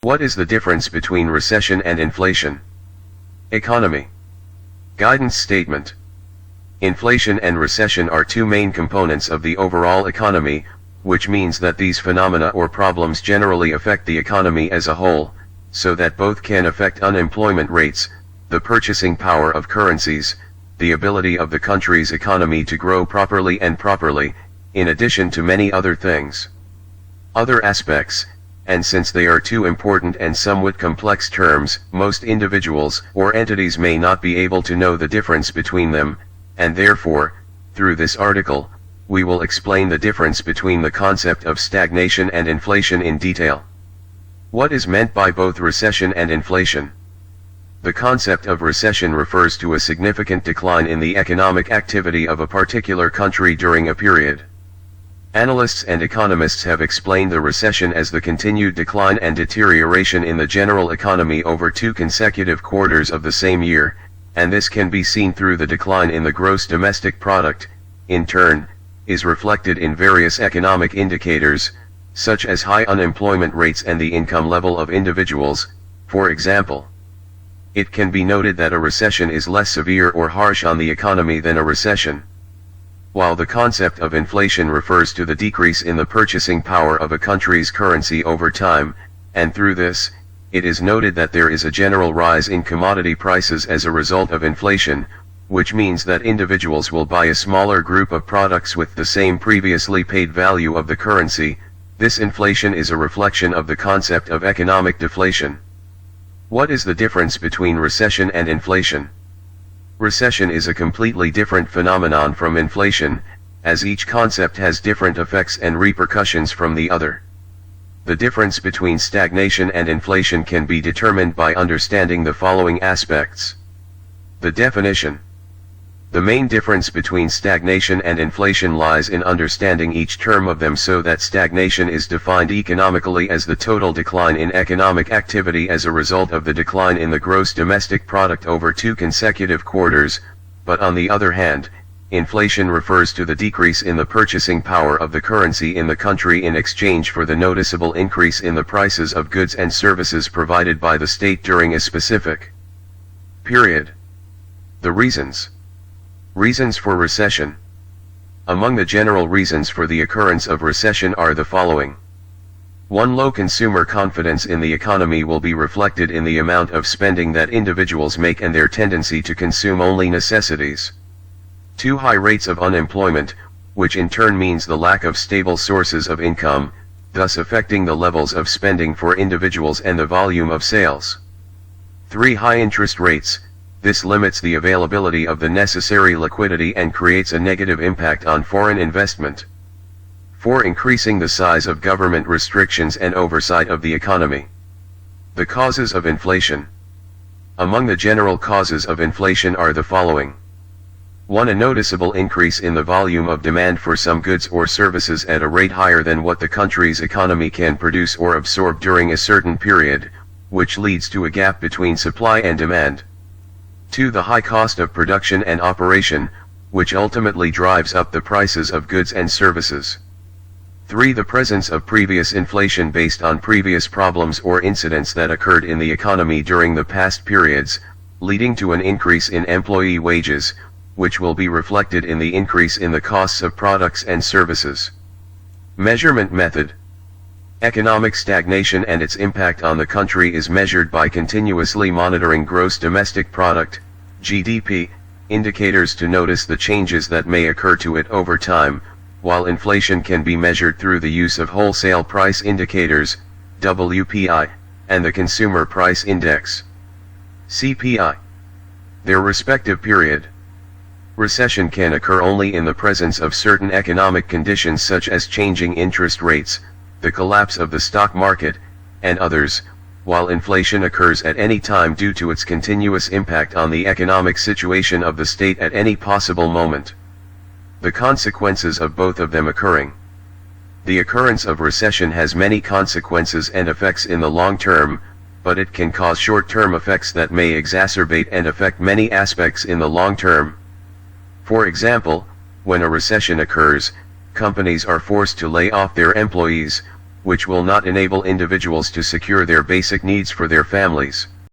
What is the difference between recession and inflation? Economy. Guidance statement. Inflation and recession are two main components of the overall economy, which means that these phenomena or problems generally affect the economy as a whole, so that both can affect unemployment rates, the purchasing power of currencies, the ability of the country's economy to grow properly, in addition to many other things. Other aspects, and since they are two important and somewhat complex terms, most individuals or entities may not be able to know the difference between them, and therefore, through this article, we will explain the difference between the concept of stagnation and inflation in detail. What is meant by both recession and inflation? The concept of recession refers to a significant decline in the economic activity of a particular country during a period. Analysts and economists have explained the recession as the continued decline and deterioration in the general economy over 2 consecutive quarters of the same year, and this can be seen through the decline in the gross domestic product. In turn, is reflected in various economic indicators, such as high unemployment rates and the income level of individuals. For example, it can be noted that a recession is less severe or harsh on the economy than a recession. While the concept of inflation refers to the decrease in the purchasing power of a country's currency over time, and through this, it is noted that there is a general rise in commodity prices as a result of inflation, which means that individuals will buy a smaller group of products with the same previously paid value of the currency. This inflation is a reflection of the concept of economic deflation. What is the difference between recession and inflation? Recession is a completely different phenomenon from inflation, as each concept has different effects and repercussions from the other. The difference between stagnation and inflation can be determined by understanding the following aspects. The definition. The main difference between stagnation and inflation lies in understanding each term of them, so that stagnation is defined economically as the total decline in economic activity as a result of the decline in the gross domestic product over 2 consecutive quarters, but on the other hand, inflation refers to the decrease in the purchasing power of the currency in the country in exchange for the noticeable increase in the prices of goods and services provided by the state during a specific period. The reasons. Reasons for recession. Among the general reasons for the occurrence of recession are the following. 1. Low consumer confidence in the economy will be reflected in the amount of spending that individuals make and their tendency to consume only necessities. 2. High rates of unemployment, which in turn means the lack of stable sources of income, thus affecting the levels of spending for individuals and the volume of sales. 3. High interest rates. This limits the availability of the necessary liquidity and creates a negative impact on foreign investment. 4. Increasing the size of government restrictions and oversight of the economy. The causes of inflation. Among the general causes of inflation are the following. 1. A noticeable increase in the volume of demand for some goods or services at a rate higher than what the country's economy can produce or absorb during a certain period, which leads to a gap between supply and demand. 2. The high cost of production and operation, which ultimately drives up the prices of goods and services. 3. The presence of previous inflation based on previous problems or incidents that occurred in the economy during the past periods, leading to an increase in employee wages, which will be reflected in the increase in the costs of products and services. Measurement method. Economic stagnation and its impact on the country is measured by continuously monitoring gross domestic product, GDP, indicators to notice the changes that may occur to it over time, while inflation can be measured through the use of wholesale price indicators, WPI, and the Consumer Price Index, CPI. Their respective period. Recession can occur only in the presence of certain economic conditions such as changing interest rates, the collapse of the stock market, and others, while inflation occurs at any time due to its continuous impact on the economic situation of the state at any possible moment. The consequences of both of them occurring. The occurrence of recession has many consequences and effects in the long term, but it can cause short-term effects that may exacerbate and affect many aspects in the long term. For example, when a recession occurs, companies are forced to lay off their employees, which will not enable individuals to secure their basic needs for their families.